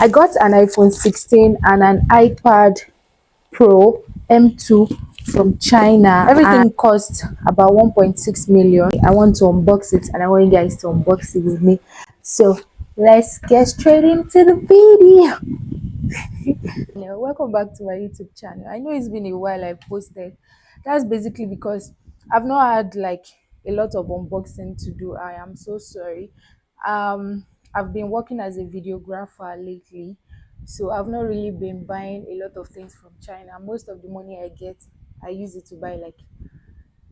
I got an iPhone 16 and an iPad Pro M2 from China. Everything cost about 1.6 million. I want to unbox it and I want you guys to unbox it with me. So let's get straight into the video. Welcome back to my YouTube channel. I know it's been a while I posted. That's basically because I've not had like a lot of unboxing to do. I am so sorry. I've been working as a videographer lately, so I've not really been buying a lot of things from China. Most of the money I get, I use it to buy like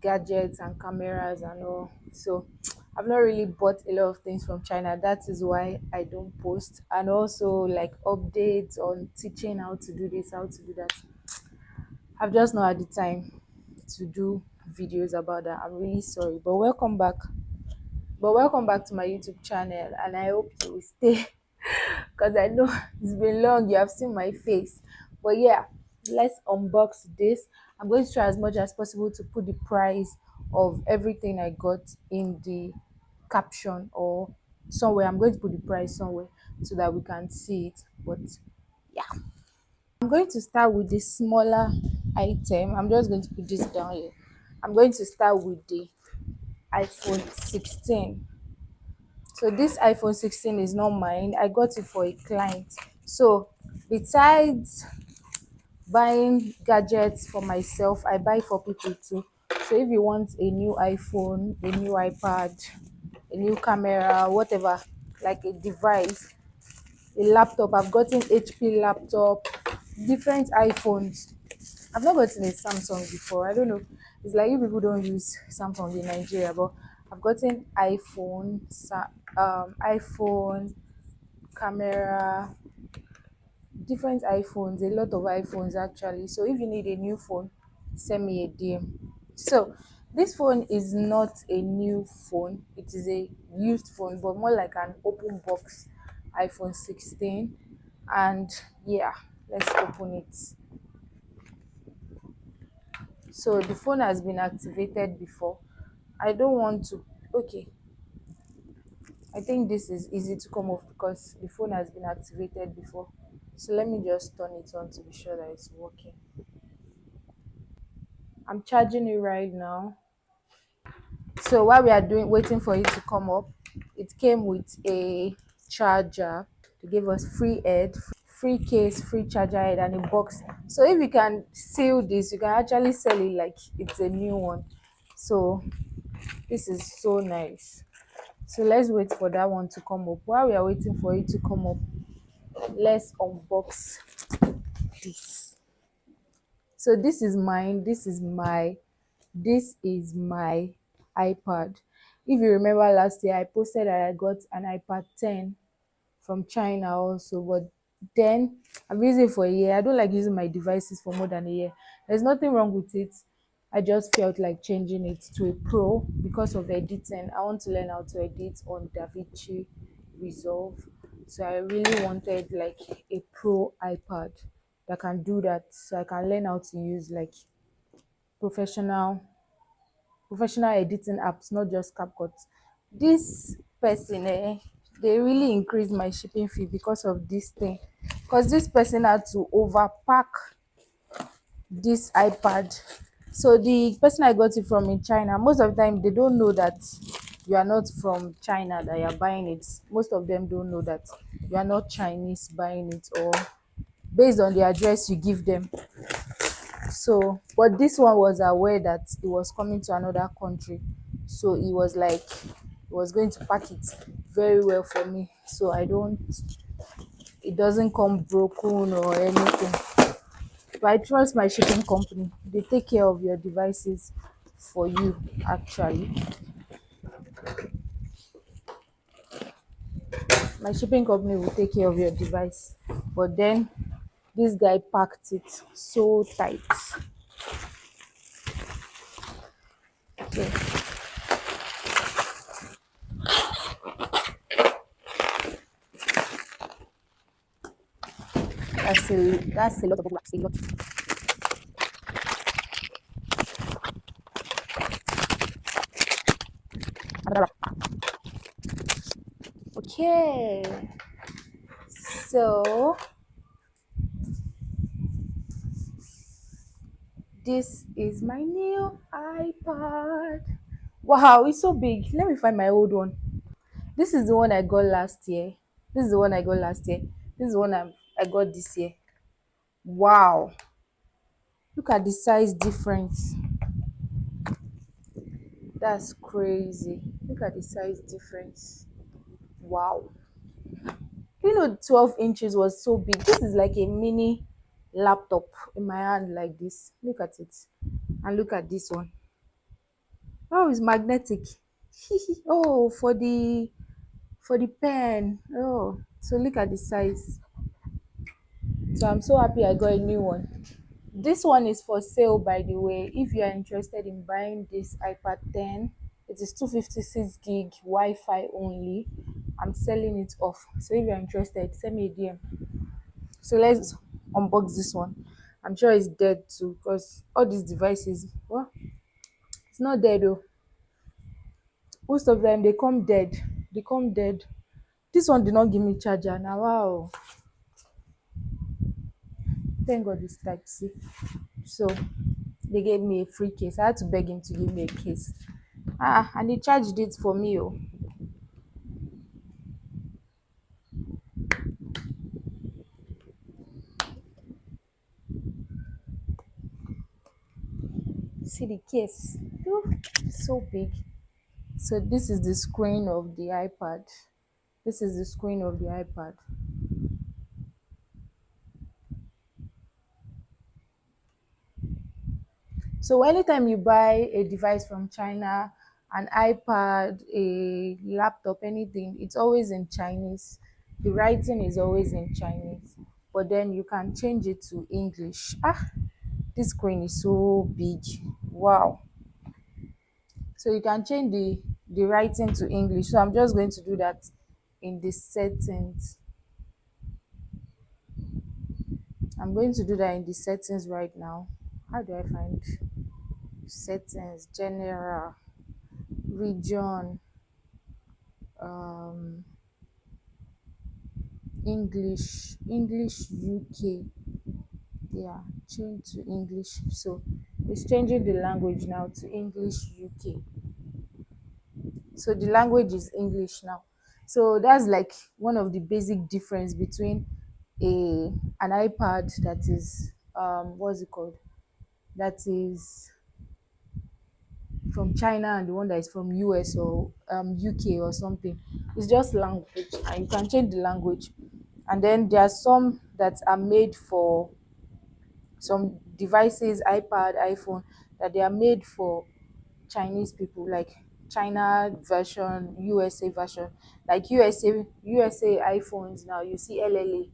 gadgets and cameras and all. So I've not really bought a lot of things from China. That is why I don't post. And also like updates on teaching how to do this, how to do that. I've just not had the time to do videos about that. I'm really sorry. But welcome back to my YouTube channel and I hope you will stay because I know it's been long. You have seen my face. But yeah, let's unbox this. I'm going to try as much as possible to put the price of everything I got in the caption or somewhere. I'm going to put the price somewhere so that we can see it. But yeah, I'm going to start with the smaller item. I'm just going to put this down here. I'm going to start with the iPhone 16. So this iPhone 16 is not mine. I got it for a client. So besides buying gadgets for myself, I buy for people too. So if you want a new iPhone, a new iPad, a new camera, whatever, like a device, a laptop, I've gotten HP laptop, different iPhones. I've not gotten a Samsung before. I don't know. It's like you people don't use Samsung in Nigeria, but I've gotten iPhone, camera, different iPhones, a lot of iPhones actually. So if you need a new phone, send me a DM. So this phone is not a new phone, it is a used phone, but more like an open box iPhone 16. And yeah, let's open it. So the phone has been activated before. I don't want to. Okay, I think this is easy to come off because the phone has been activated before. So let me just turn it on to be sure that it's working. I'm charging it right now. So while we are doing waiting for it to come up, it came with a charger. They gave us free head, free case, free charger head, and a box. So if you can seal this, you can actually sell it like it's a new one. So this is so nice. So let's wait for that one to come up. While we are waiting for it to come up, let's unbox this. So this is mine. This is my iPad. If you remember last year, I posted that I got an iPad 10 from China also, but then I've used it for a year. I don't like using my devices for more than a year. There's nothing wrong with it. I just felt like changing it to a pro because of editing. I want to learn how to edit on DaVinci Resolve. So I really wanted like a pro iPad that can do that. So I can learn how to use like professional professional editing apps, not just CapCut. This person, they really increased my shipping fee because of this thing. Because this person had to overpack this iPad. So the person I got it from in China, most of the time they don't know that you are not from China that you are buying it. Most of them don't know that you are not Chinese buying it, or based on the address you give them. So but this one was aware that it was coming to another country, so he was like he was going to pack it very well for me, so I don't it doesn't come broken or anything. But I trust my shipping company. They take care of your devices for you actually. My shipping company will take care of your device, but then this guy packed it so tight. Okay. That's a lot of wax, a lot. Okay. So this is my new iPad. Wow, it's so big. Let me find my old one. This is the one I got last year. This is the one I got last year. This is the one I got this year. Wow. Look at the size difference. That's crazy. Look at the size difference. Wow. 12 inches was so big. This is like a mini laptop in my hand like this. Look at it. And look at this one. Oh, it's magnetic. Oh, for the pen. Oh, so look at the size. So I'm so happy I got a new one. This one is for sale, by the way. If you are interested in buying this iPad 10, it is 256 gig Wi-Fi only. I'm selling it off. So if you're interested, send me a DM. So let's unbox this one. I'm sure it's dead too because all these devices, well, it's not dead though. Most of them they come dead. They come dead. This one did not give me charger. Now wow. Thank God it's type C. So they gave me a free case. I had to beg him to give me a case. And he charged it for me. Oh. See the case. Ooh, so big. So this is the screen of the iPad. This is the screen of the iPad. So anytime you buy a device from China, an iPad, a laptop, anything, it's always in Chinese. The writing is always in Chinese, but then you can change it to English. This screen is so big. Wow. So you can change the writing to English. So I'm just going to do that in the settings. I'm going to do that in the settings right now. How do I find settings? General, region, um English UK. Yeah, change to English. So it's changing the language now to English UK. So the language is English now. So that's like one of the basic difference between a an iPad that is what's it called, that is from China, and the one that is from US or UK or something. It's just language, and you can change the language. And then there are some that are made for some devices, iPad, iPhone, that they are made for Chinese people, like China version, USA version. Like USA iPhones now, you see LLA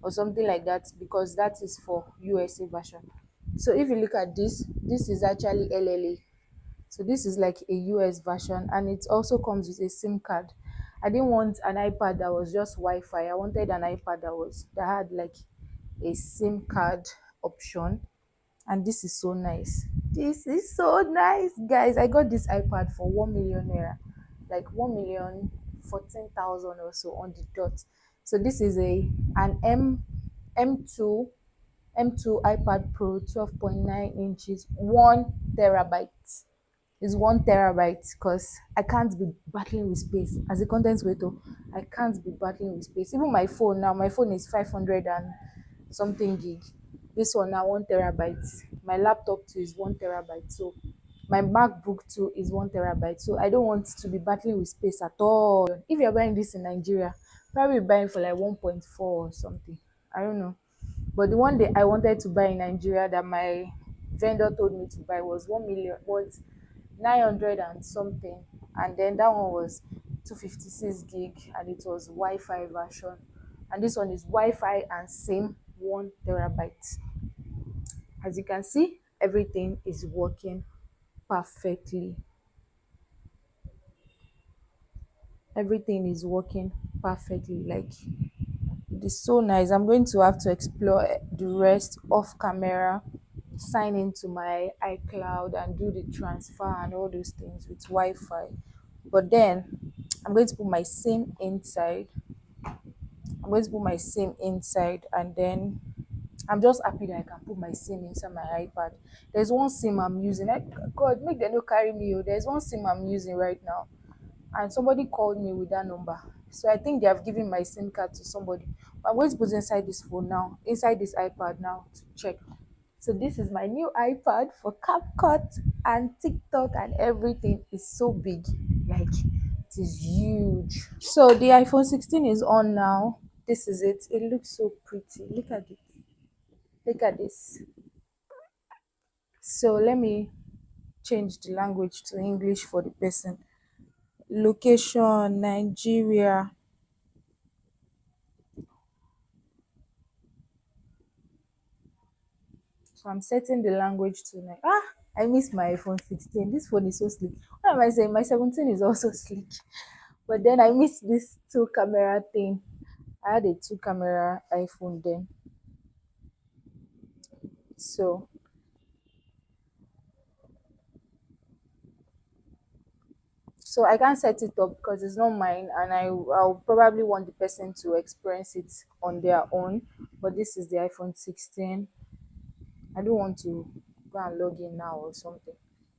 or something like that, because that is for USA version. So if you look at this is actually LLA. So this is like a US version, and it also comes with a SIM card. I didn't want an iPad that was just Wi-Fi. I wanted an iPad that had like a SIM card option. And this is so nice. This is so nice, guys. I got this iPad for 1 million naira, like 1,014,000 or so on the dot. So this is an M2 M2 iPad Pro, 12.9 inches, 1 terabyte. Is 1 terabyte, because I can't be battling with space as a content creator. I can't be battling with space. Even my phone now, my phone is 500 and something gig. This one now 1 terabyte. My laptop too is 1 terabyte. So my MacBook too is 1 terabyte. So I don't want to be battling with space at all. If you're buying this in Nigeria, probably buying for like 1.4 or something. I don't know. But the one that I wanted to buy in Nigeria that my vendor told me to buy was 1 million, was 900 and something. And then that one was 256 gig, and it was Wi-Fi version. And this one is Wi-Fi and same 1 terabyte. As you can see, everything is working perfectly. Everything is working perfectly. Like, it is so nice. I'm going to have to explore the rest off camera, sign into my iCloud and do the transfer and all those things with Wi-Fi. But then I'm going to put my SIM inside. I'm I'm going to put my SIM inside, and then I'm just happy that I can put my SIM inside my iPad. There's one SIM I'm using. God, make them no carry me. Oh. There's one SIM I'm using right now, and somebody called me with that number. So I think they have given my SIM card to somebody. I'm going to put inside this phone now, inside this iPad now to check. So this is my new iPad for CapCut and TikTok and everything. Is so big, like it is huge. So the iPhone 16 is on now. This is it. It looks so pretty. Look at it. Look at this. So let me change the language to English for the person. Location Nigeria. So I'm setting the language to I miss my iPhone 16. This phone is so sleek. What am I saying? My 17 is also sleek. But then I miss this two camera thing. I had a two camera iPhone then. So I can't set it up because it's not mine, and I'll probably want the person to experience it on their own. But this is the iPhone 16. I don't want to go and log in now or something,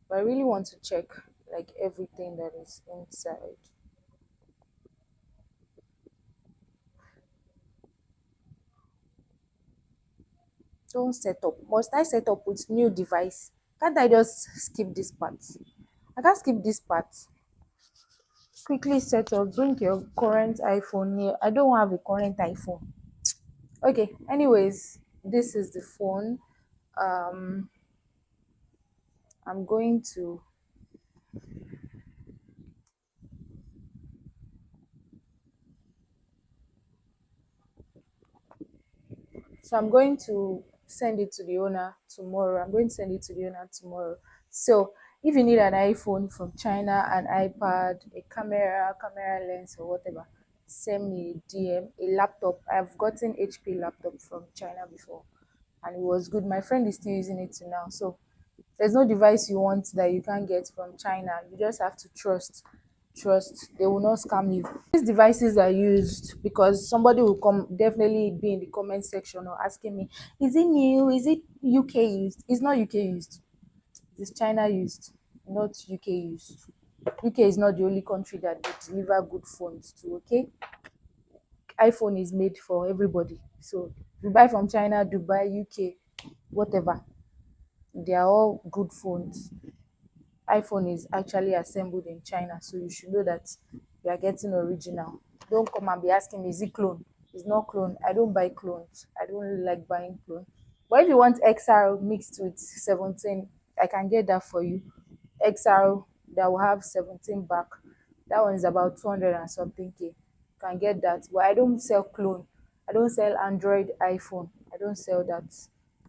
but I really want to check like everything that is inside. Don't set up. Must I set up with new device? Can't I just skip this part? I can't skip this part. Quickly set up. Bring your current iPhone here. I don't have a current iPhone. Okay. Anyways, this is the phone. Um, I'm going to So I'm going to send it to the owner tomorrow. I'm going to send it to the owner tomorrow. So if you need an iPhone from China, an iPad, a camera lens or whatever, send me a DM, a laptop. I've gotten HP laptop from China before and it was good. My friend is still using it till now. So there's no device you want that you can't get from China. You just have to trust. They will not scam you. These devices are used because somebody will come definitely be in the comment section or asking me, is it new? Is it UK used? It's not UK used. It's China used, not UK used. UK is not the only country that they deliver good phones to, okay? iPhone is made for everybody. So if you buy from China, Dubai, UK, whatever, they are all good phones. iPhone is actually assembled in China, so you should know that you are getting original. Don't come and be asking me, is it clone? It's not clone. I don't buy clones. I don't really like buying clone. But if you want XR mixed with 17, I can get that for you. XR that will have 17 back. That one is about 200 and something K. You can get that. But I don't sell clone. I don't sell Android iPhone. I don't sell that.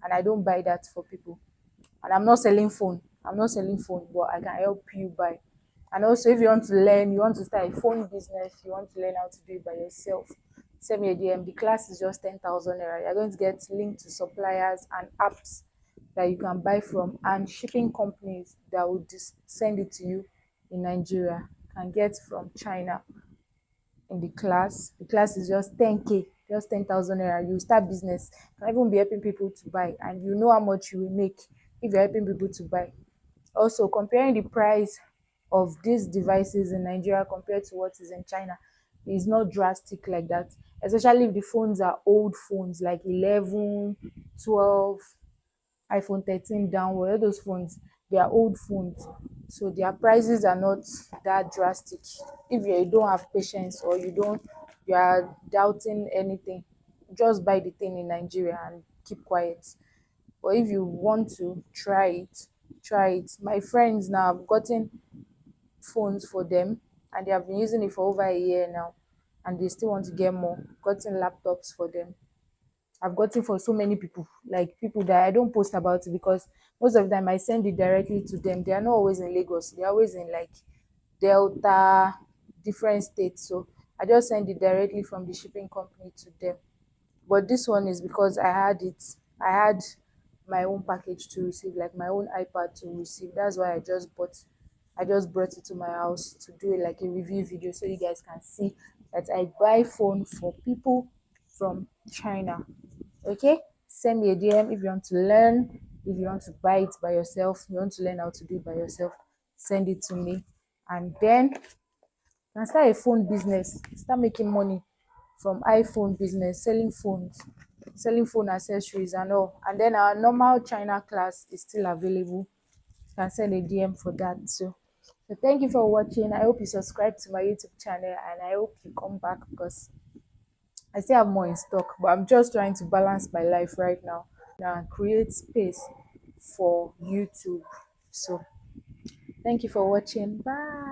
And I don't buy that for people. And I'm not selling phone. I'm not selling phone, but I can help you buy. And also, if you want to learn, you want to start a phone business, you want to learn how to do it by yourself, send me a DM. The class is just 10,000 naira. You're going to get linked to suppliers and apps that you can buy from, and shipping companies that will just send it to you in Nigeria. Can get from China in the class. The class is just 10K, just 10,000 naira. You start business, you can even be helping people to buy, and you know how much you will make if you're helping people to buy. Also, comparing the price of these devices in Nigeria compared to what is in China is not drastic like that, especially if the phones are old phones like 11, 12, iPhone 13 downward. All those phones, they are old phones, so their prices are not that drastic. If you don't have patience or you are doubting anything, just buy the thing in Nigeria and keep quiet. But if you want to try it. My friends now have gotten phones for them and they have been using it for over a year now, and they still want to get more. Gotten laptops for them. I've gotten for so many people, like people that I don't post about it because most of the time I send it directly to them. They are not always in Lagos, they're always in like Delta, different states. So I just send it directly from the shipping company to them. But this one is because I had my own package to receive, like my own iPad to receive. That's why I just brought it to my house to do it like a review video so you guys can see that I buy phone for people from China. Okay, send me a DM if you want to learn, if you want to buy it by yourself, you want to learn how to do it by yourself, send it to me. And then you can start a phone business, start making money from iPhone business, selling phones, selling phone accessories and all. And then our normal China class is still available. You can send a DM for that too. So thank you for watching. I hope you subscribe to my YouTube channel and I hope you come back because I still have more in stock, but I'm just trying to balance my life right now and create space for YouTube. So thank you for watching. Bye.